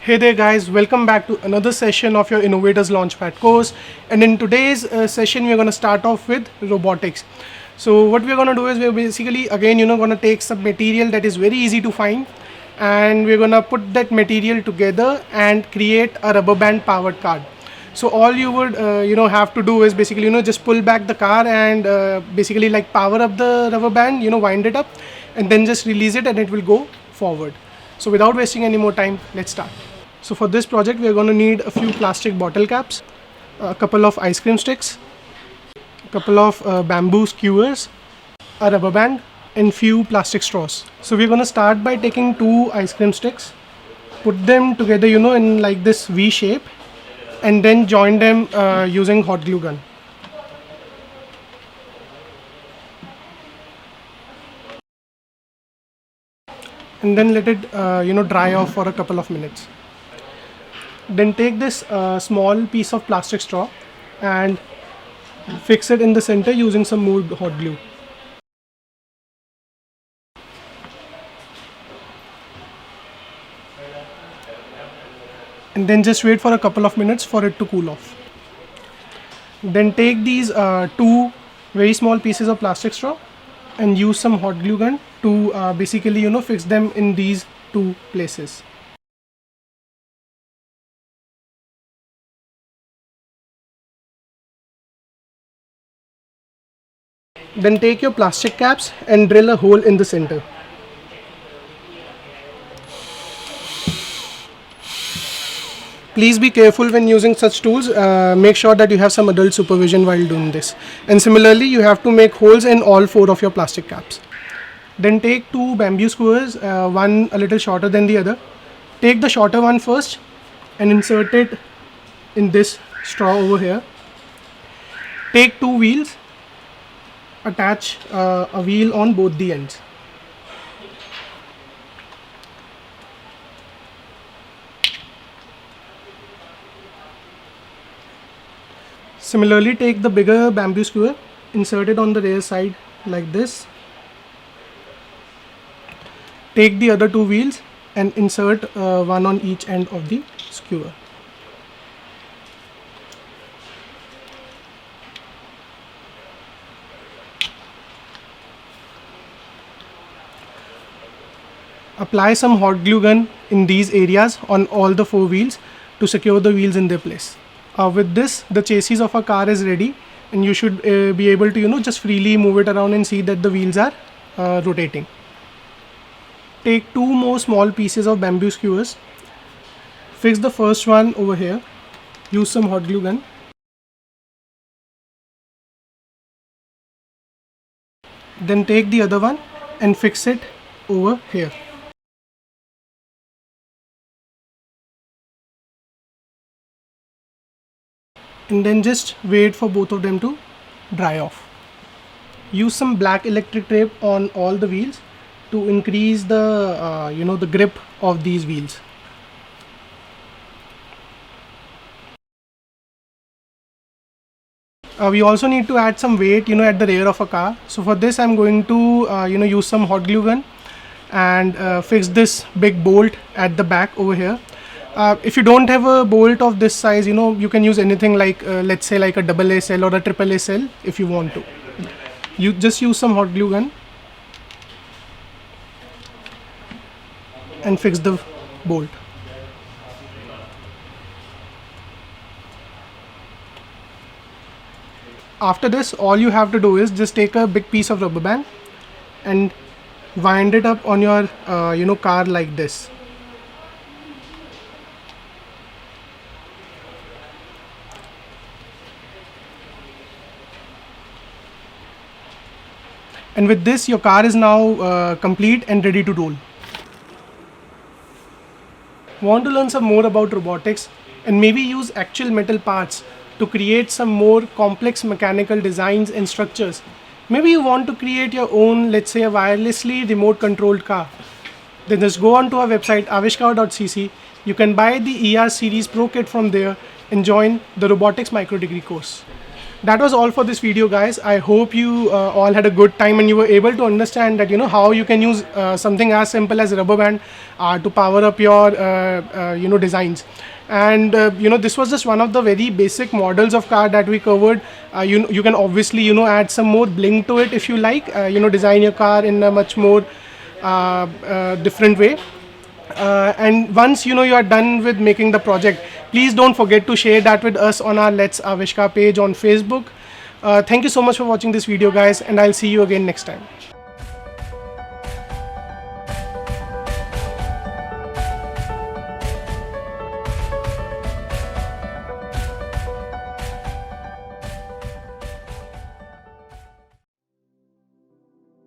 Hey there guys, welcome back to another session of your Innovators Launchpad course. And in today's session, we're going to start off with robotics. So what we're going to do is we're basically again, going to take some material that is very easy to find, and we're going to put that material together and create a rubber band powered card. So all you would have to do is basically just pull back the car and basically like power up the rubber band, wind it up, and then just release it and it will go forward. So without wasting any more time, let's start. So for this project, we are going to need a few plastic bottle caps, a couple of ice cream sticks, a couple of bamboo skewers, a rubber band, and few plastic straws. So we're going to start by taking two ice cream sticks, put them together, in like this V shape, and then join them using hot glue gun. And then let it, dry off for a couple of minutes. Then take this small piece of plastic straw and fix it in the center using some more hot glue. And then just wait for a couple of minutes for it to cool off. Then take these two very small pieces of plastic straw and use some hot glue gun to basically fix them in these two places. Then take your plastic caps and drill a hole in the center. Please be careful when using such tools. Make sure that you have some adult supervision while doing this. And similarly, you have to make holes in all four of your plastic caps. Then take two bamboo skewers, one a little shorter than the other. Take the shorter one first and insert it in this straw over here. Take two wheels. Attach a wheel on both the ends. Similarly, take the bigger bamboo skewer, insert it on the rear side like this. Take the other two wheels and insert one on each end of the skewer. Apply some hot glue gun in these areas on all the four wheels to secure the wheels in their place. With this, the chassis of a car is ready, and you should be able to just freely move it around and see that the wheels are rotating. Take two more small pieces of bamboo skewers. Fix the first one over here. Use some hot glue gun. Then take the other one and fix it over here. And then just wait for both of them to dry off. Use some black electric tape on all the wheels to increase the the grip of these wheels. We also need to add some weight at the rear of a car. So for this, I'm going to use some hot glue gun and fix this big bolt at the back over here. If you don't have a bolt of this size, you can use anything like let's say like a AA cell or a AAA cell if you want to. You just use some hot glue gun and fix the bolt. After this, all you have to do is just take a big piece of rubber band and wind it up on your car like this. And with this, your car is now complete and ready to roll. Want to learn some more about robotics and maybe use actual metal parts to create some more complex mechanical designs and structures? Maybe you want to create your own, let's say, a wirelessly remote controlled car. Then just go on to our website avishkar.cc. You can buy the ER Series Pro Kit from there and join the Robotics Micro Degree course. that was all for this video, guys. I hope you all had a good time and you were able to understand that how you can use something as simple as rubber band to power up your designs. And this was just one of the very basic models of car that we covered. You can obviously add some more bling to it if you like. Design your car in a much more different way. And once you are done with making the project, please don't forget to share that with us on our Let's Avishka page on Facebook. Thank you so much for watching this video, guys, and I'll see you again next time.